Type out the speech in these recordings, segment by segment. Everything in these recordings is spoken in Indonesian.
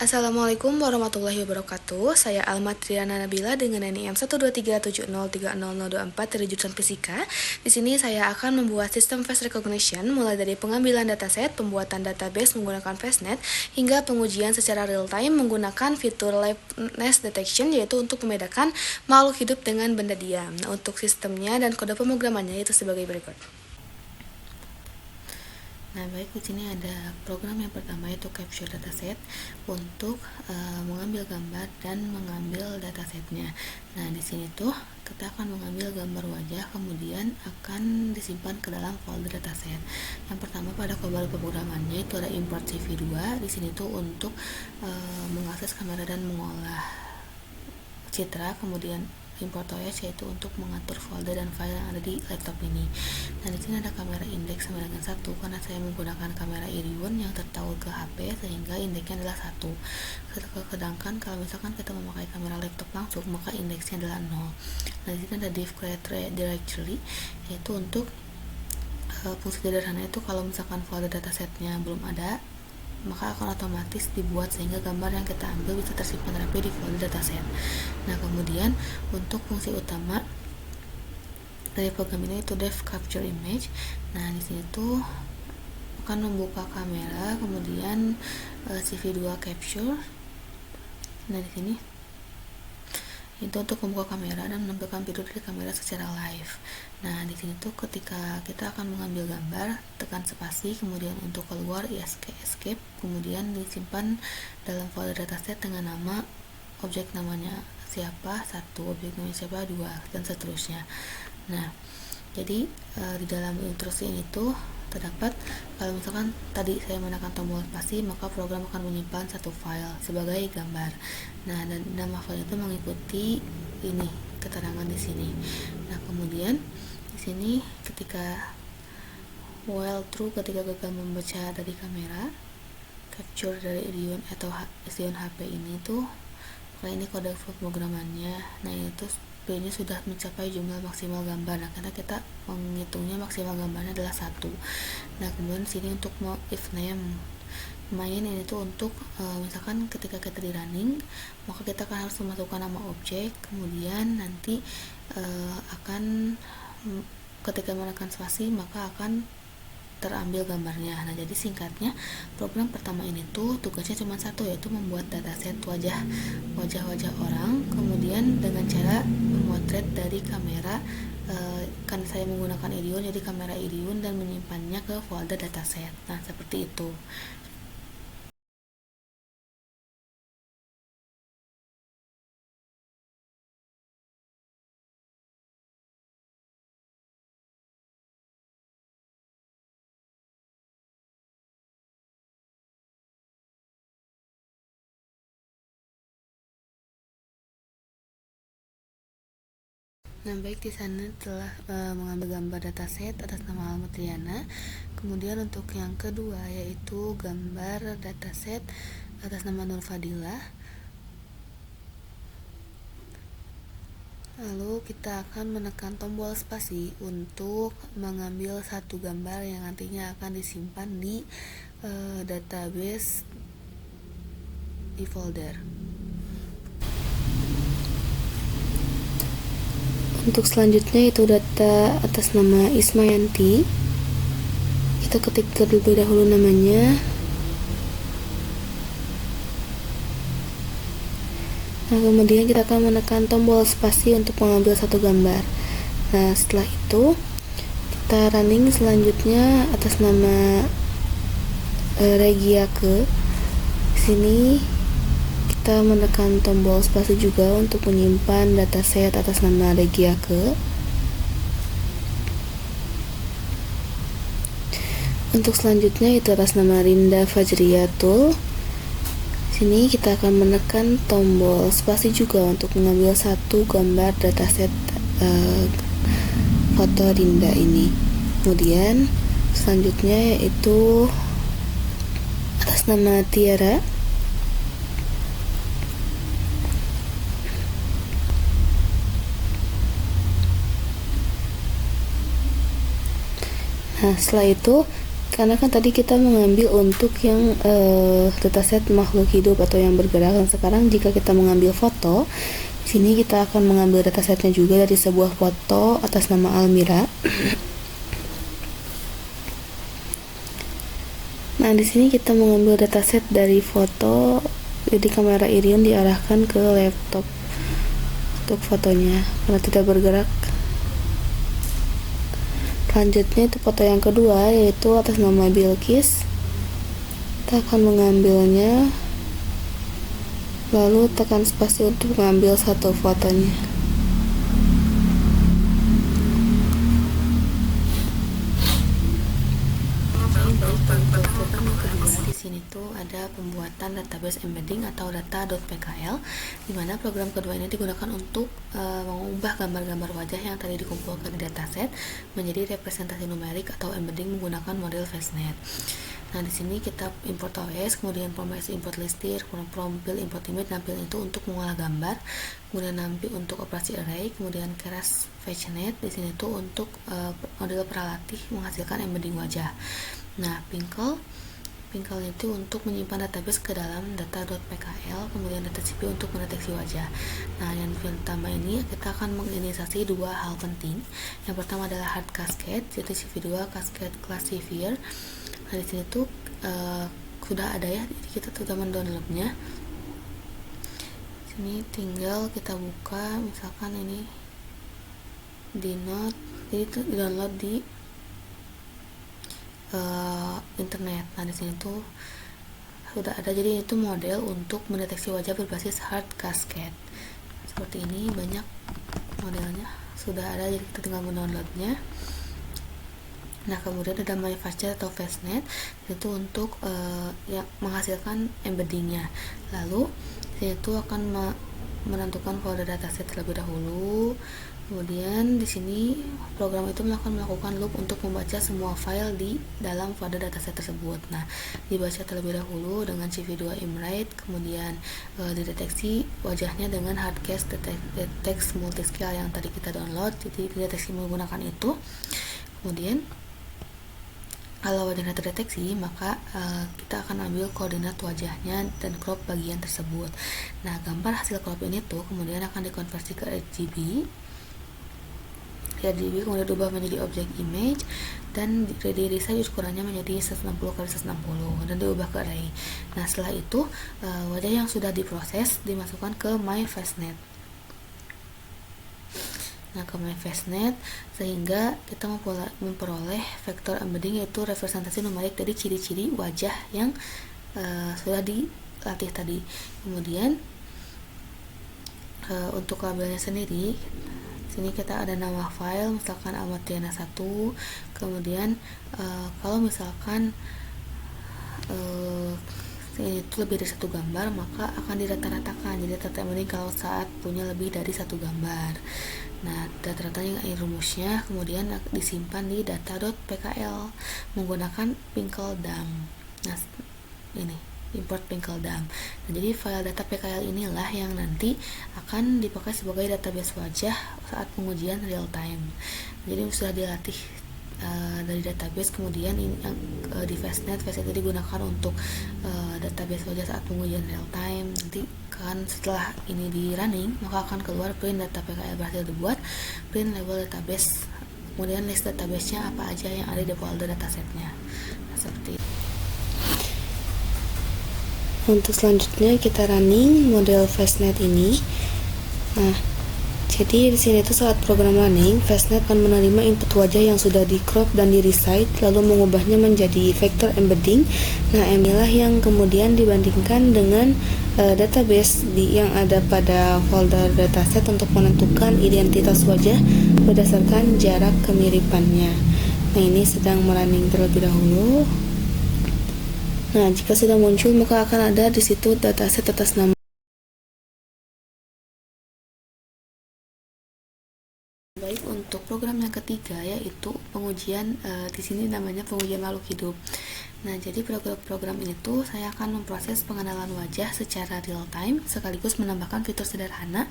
Assalamualaikum warahmatullahi wabarakatuh. Saya Alma Triana Nabila dengan NIM 123703024 dari jurusan Fisika. Di sini saya akan membuat sistem face recognition mulai dari pengambilan dataset, pembuatan database menggunakan FastNet, hingga pengujian secara real time menggunakan fitur liveness detection, yaitu untuk membedakan makhluk hidup dengan benda diam. Nah, untuk sistemnya dan kode pemrogramannya itu sebagai berikut. Nah, baik, di sini ada program yang pertama yaitu capture dataset untuk mengambil gambar dan mengambil datasetnya. Nah, di sini tuh kita akan mengambil gambar wajah, kemudian akan disimpan ke dalam folder dataset. Yang pertama pada kode pemrogramannya itu ada import CV2. Di sini tuh untuk mengakses kamera dan mengolah citra, kemudian import OS yaitu untuk mengatur folder dan file yang ada di laptop ini. Nah, di sini ada kamera indeks sama dengan 1 karena saya menggunakan kamera Iridium yang tertaut ke HP sehingga indeksnya adalah 1. Sedangkan kalau misalkan kita memakai kamera laptop langsung maka indeksnya adalah 0. Nah, di sini ada div create directory yaitu untuk fungsi sederhana itu kalau misalkan folder datasetnya belum ada maka akan otomatis dibuat sehingga gambar yang kita ambil bisa tersimpan rapi di folder dataset. Nah, kemudian untuk fungsi utama dari program ini itu dev capture image. Nah, di sini tuh akan membuka kamera, kemudian CV2 capture. Nah, di sini itu untuk membuka kamera dan menampilkan video dari kamera secara live. Nah, di sini tuh ketika kita akan mengambil gambar, tekan spasi, kemudian untuk keluar escape, kemudian disimpan dalam folder dataset dengan nama objek namanya siapa 1, objek namanya siapa 2, dan seterusnya. Nah, jadi di dalam instruksi ini tuh terdapat kalau misalkan tadi saya menekan tombol spasi maka program akan menyimpan satu file sebagai gambar. Nah, dan nama file itu mengikuti ini keterangan di sini. Nah, kemudian di sini ketika while true ketika gagal membaca dari kamera capture dari Iridium atau Xeon HP ini tuh maka ini kode pemrogramannya. Nah, itu B-nya sudah mencapai jumlah maksimal gambar. Nah, karena kita menghitungnya maksimal gambarnya adalah 1. Nah, kemudian sini untuk if name main ini tuh untuk misalkan ketika kita di running maka kita akan harus memasukkan nama objek, kemudian nanti akan ketika menekan spasi maka akan terambil gambarnya. Nah, jadi singkatnya program pertama ini tuh tugasnya cuma satu, yaitu membuat dataset wajah-wajah orang, kemudian dengan cara memotret dari kamera kan saya menggunakan Iridium, jadi kamera Iridium dan menyimpannya ke folder dataset. Nah, seperti itu. Nah, baik, di sana telah mengambil gambar dataset atas nama Alma Triana. Kemudian untuk yang kedua yaitu gambar dataset atas nama Nur Fadila. Lalu kita akan menekan tombol spasi untuk mengambil satu gambar yang nantinya akan disimpan di database di folder. Untuk selanjutnya itu data atas nama Ismayanti. Kita ketik terlebih dahulu namanya. Nah, kemudian kita akan menekan tombol spasi untuk mengambil satu gambar. Nah, setelah itu kita running selanjutnya atas nama Regiake. Di sini kita menekan tombol spasi juga untuk menyimpan dataset atas nama Regiake. Untuk selanjutnya itu atas nama Rinda Fajriyatul. Sini kita akan menekan tombol spasi juga untuk mengambil satu gambar dataset foto Rinda ini. Kemudian selanjutnya yaitu atas nama Tiara. Nah, setelah itu Karena kan tadi kita mengambil untuk yang dataset makhluk hidup atau yang bergerak, dan sekarang jika kita mengambil foto, di sini kita akan mengambil datasetnya juga dari sebuah foto atas nama Almira. Nah, di sini kita mengambil dataset dari foto, jadi kamera Irion diarahkan ke laptop untuk fotonya karena tidak bergerak. Selanjutnya itu foto yang kedua, yaitu atas nama Bilqis. Kita akan mengambilnya, lalu tekan spasi untuk mengambil satu fotonya. Untuk program yang kedua, di sini tuh ada pembuatan database embedding atau data.pkl, di mana program kedua ini digunakan untuk mengubah gambar-gambar wajah yang tadi dikumpulkan di dataset menjadi representasi numerik atau embedding menggunakan model FastNet. Nah, di sini kita import OS, kemudian promise import listir, prompt import image, nampil itu untuk mengolah gambar, kemudian nampil untuk operasi array, kemudian keras FetchNet di sini tuh untuk model pralatih menghasilkan embedding wajah. Nah, Pinkle itu untuk menyimpan database ke dalam data.pkl, kemudian DataCP untuk mendeteksi wajah. Nah, yang pertama ini kita akan menginisiasi dua hal penting. Yang pertama adalah hard cascade, yaitu CV2 cascade classifier. Nah, di sini tuh sudah ada ya, jadi kita sudah mendownloadnya. Sini tinggal kita buka, misalkan ini di Node, jadi itu download di internet. Nah, di sini tuh sudah ada, jadi itu model untuk mendeteksi wajah berbasis hard cascade. Seperti ini banyak modelnya sudah ada, jadi kita tinggal mendownloadnya. Nah, kemudian ada MyFastNet atau FastNet, itu untuk yang menghasilkan embeddingnya. Lalu itu akan menentukan folder dataset terlebih dahulu. Kemudian di sini program itu melakukan loop untuk membaca semua file di dalam folder dataset tersebut. Nah, dibaca terlebih dahulu dengan CV2 imwrite, kemudian dideteksi wajahnya dengan hardcase detect multiscale yang tadi kita download, jadi dideteksi menggunakan itu. Kemudian kalau wajahnya terdeteksi, maka kita akan ambil koordinat wajahnya dan crop bagian tersebut. Nah, gambar hasil crop ini tuh kemudian akan dikonversi ke RGB, kemudian diubah menjadi objek image dan di-resize ukurannya menjadi 160x160 dan diubah ke array. Nah, setelah itu wajah yang sudah diproses dimasukkan ke MyFastNet. Nah, ke MyFastNet sehingga kita memperoleh vektor embedding, yaitu representasi numerik dari ciri-ciri wajah yang sudah dilatih tadi. Kemudian untuk labelnya sendiri, sini kita ada nama file, misalkan Almatiana 1. Kemudian kalau misalkan ini itu lebih dari satu gambar, maka akan dirata-ratakan, jadi data embedding kalau saat punya lebih dari satu gambar. Nah, data-datanya rumusnya kemudian disimpan di data.pkl menggunakan Pinkle-dump. Nah, ini import Pinkle-dump. Nah, jadi file data PKL inilah yang nanti akan dipakai sebagai database wajah saat pengujian real time. Jadi sudah dilatih dari database, kemudian ini di FastNet itu digunakan untuk database wajah saat pengujian real time. Nanti kan setelah ini di running, maka akan keluar print data PKL berhasil dibuat, print label database, kemudian list database-nya apa aja yang ada di folder datasetnya. Nah, seperti itu. Untuk selanjutnya kita running model FastNet ini. Nah, jadi di sini tuh saat program running, FastNet akan menerima input wajah yang sudah di crop dan di resize, lalu mengubahnya menjadi vektor embedding. Nah, inilah yang kemudian dibandingkan dengan database yang ada pada folder dataset untuk menentukan identitas wajah berdasarkan jarak kemiripannya. Nah, ini sedang merunning terlebih dahulu. Nah, jika sudah muncul, maka akan ada di situ dataset atas nama. Baik, untuk program yang ketiga yaitu pengujian, di sini namanya pengujian makhluk hidup. Nah, jadi program ini tuh saya akan memproses pengenalan wajah secara real time sekaligus menambahkan fitur sederhana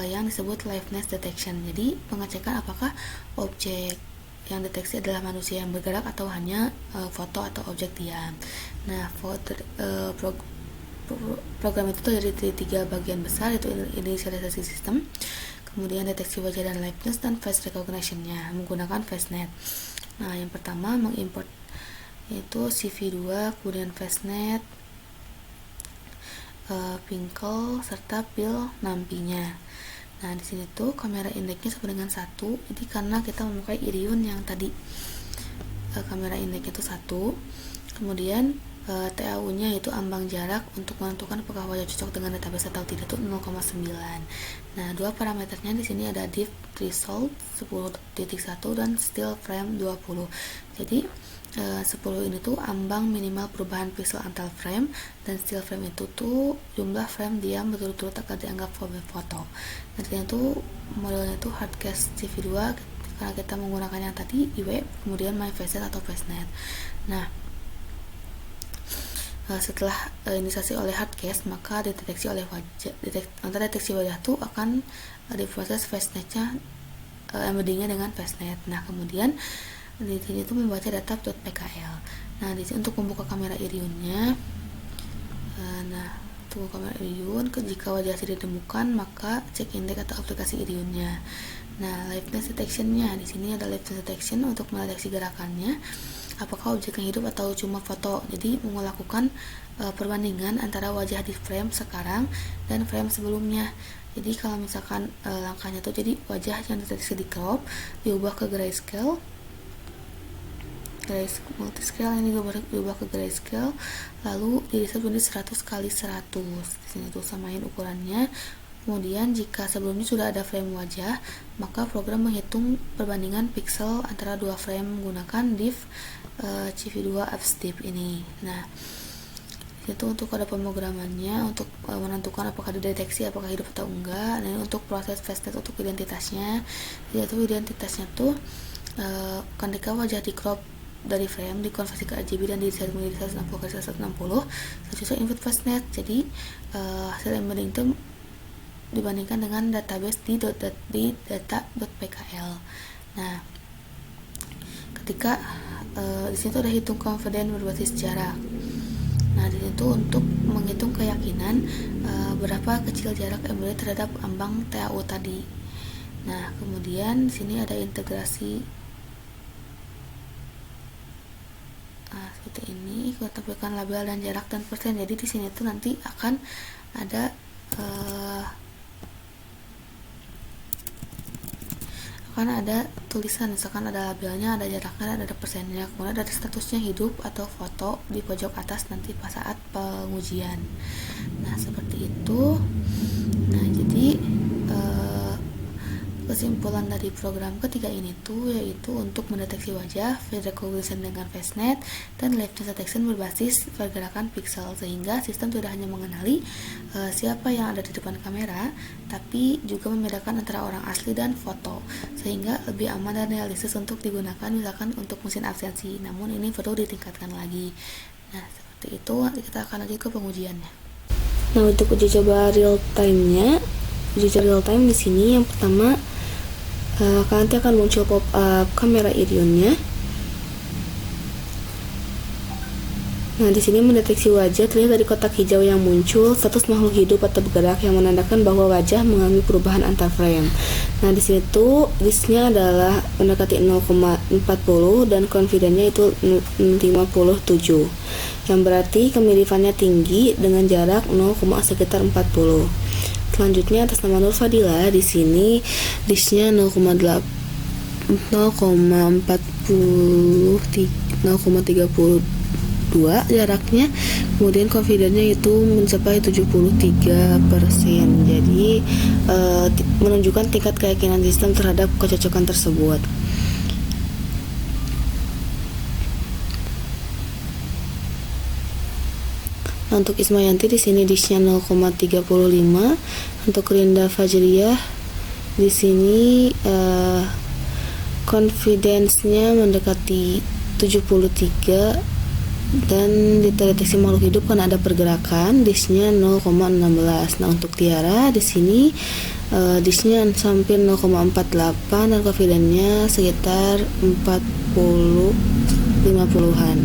yang disebut liveness detection. Jadi pengecekan apakah objek yang deteksi adalah manusia yang bergerak atau hanya foto atau objek diam. Nah, program itu terdiri dari 3 bagian besar, yaitu inisialisasi sistem, kemudian deteksi wajah dan liveness, dan face recognition-nya menggunakan FaceNet. Nah, yang pertama mengimport yaitu CV2, kemudian FaceNet, Pinkle, serta pil nampinya. Nah, di sini tuh kamera indeksnya sama dengan 1. Jadi karena kita memakai Irion yang tadi kamera indeksnya itu 1. Kemudian TAU-nya yaitu ambang jarak untuk menentukan apakah wajah cocok dengan database atau tidak itu 0,9. Nah, dua parameternya di sini ada depth threshold 10.1 dan still frame 20. Jadi 10 ini tuh ambang minimal perubahan pixel antar frame, dan still frame itu tuh jumlah frame diam berturut-turut akan dianggap foto. Nantinya tuh modelnya tuh hardcase CV2 karena kita menggunakan yang tadi IW, kemudian MyFaceNet atau FaceNet. Nah, setelah inisiasi oleh hardcase, maka deteksi oleh wajah, deteksi wajah tuh akan diproses FaceNet-nya, embeddingnya dengan FaceNet. Nah, kemudian di sini itu membaca data .pkl. Nah, di sini untuk membuka kamera Irion-nya, untuk kamera Irion, jika wajah tidak ditemukan, maka cek indeks atau aplikasi Irion-nya. Nah, liveness detection-nya, di sini ada liveness detection untuk mendeteksi gerakannya, apakah objek yang hidup atau cuma foto. Jadi melakukan perbandingan antara wajah di frame sekarang dan frame sebelumnya. Jadi kalau misalkan langkahnya tuh, jadi wajah yang deteksi di crop diubah ke grayscale, multiscale ini diubah ke grayscale, lalu di-reset menjadi 100 kali 100. Di sini tuh samain ukurannya. Kemudian jika sebelumnya sudah ada frame wajah, maka program menghitung perbandingan pixel antara dua frame menggunakan div CV2 fstep ini. Nah, itu untuk kode pemrogramannya untuk menentukan apakah dideteksi apakah hidup atau enggak. Nah, ini untuk proses FaceNet untuk identitasnya. Jadi identitasnya tuh ketika wajah di crop dari frame dikonversi ke RGB dan di-reset menjadi 160 x 160 sesuai input FaceNet. Jadi hasil embedding itu dibandingkan dengan database di data.pkl. Nah, ketika di situ ada hitung confidence berbasis jarak. Nah, di situ untuk menghitung keyakinan berapa kecil jarak embedded terhadap ambang TAU tadi. Nah, kemudian di sini ada integrasi seperti ini, kita tampilkan label dan jarak dan persen. Jadi di sini tuh nanti akan ada tulisan, misalkan ada labelnya, ada jaraknya, ada persennya, kemudian ada statusnya hidup atau foto di pojok atas nanti pas saat pengujian. Nah, seperti itu. Nah, jadi kesimpulan dari program ketiga ini tuh yaitu untuk mendeteksi wajah, face recognition dengan FaceNet, dan liveness detection berbasis pergerakan pixel, sehingga sistem tidak hanya mengenali siapa yang ada di depan kamera, tapi juga membedakan antara orang asli dan foto, sehingga lebih aman dan realistis untuk digunakan misalkan untuk mesin absensi. Namun ini perlu ditingkatkan lagi. Nah, seperti itu. Kita akan lanjut ke pengujiannya. Nah, untuk uji coba real time-nya, uji coba real time di sini yang pertama nanti akan muncul pop-up kamera Irion-nya. Nah, di sini mendeteksi wajah terlihat dari kotak hijau yang muncul, status makhluk hidup atau bergerak yang menandakan bahwa wajah mengalami perubahan antar frame. Nah, di sini tuh listnya adalah mendekati 0,40 dan confidence-nya itu 57, yang berarti kemiripannya tinggi dengan jarak 0,sekitar 40. Selanjutnya atas nama Nur Fadila, di sini listnya 0,32 jaraknya, kemudian confidence-nya itu mencapai 73%. Jadi menunjukkan tingkat keyakinan sistem terhadap kecocokan tersebut. Untuk Ismayanti di sini listnya 0,35. Untuk Rinda Fajriyah di sini confidence-nya mendekati 73 Dan terdeteksi makhluk hidup kan ada pergerakan, disknya 0,16. Nah untuk Tiara di sini disknya hampir 0,48 dan confidennya sekitar 50-50an.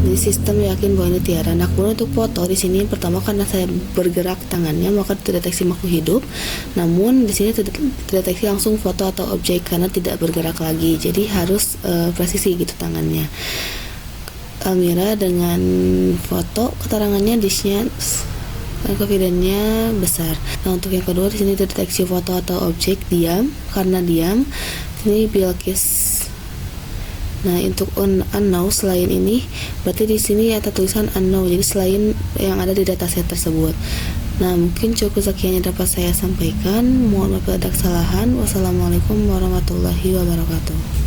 Jadi sistem yakin bahwa ini Tiara. Nah kemudian untuk foto di sini pertama karena saya bergerak tangannya maka terdeteksi makhluk hidup. Namun di sini terdeteksi langsung foto atau objek karena tidak bergerak lagi. Jadi harus presisi gitu tangannya. Almira dengan foto keterangannya disknya confidennya besar. Nah untuk yang kedua di sini terdeteksi foto atau objek diam karena diam. Ini Bilqis. Nah untuk unknown selain ini berarti di sini ada tulisan unknown. Jadi selain yang ada di dataset tersebut. Nah mungkin cukup sekian yang dapat saya sampaikan. Mohon maaf ada kesalahan. Wassalamualaikum warahmatullahi wabarakatuh.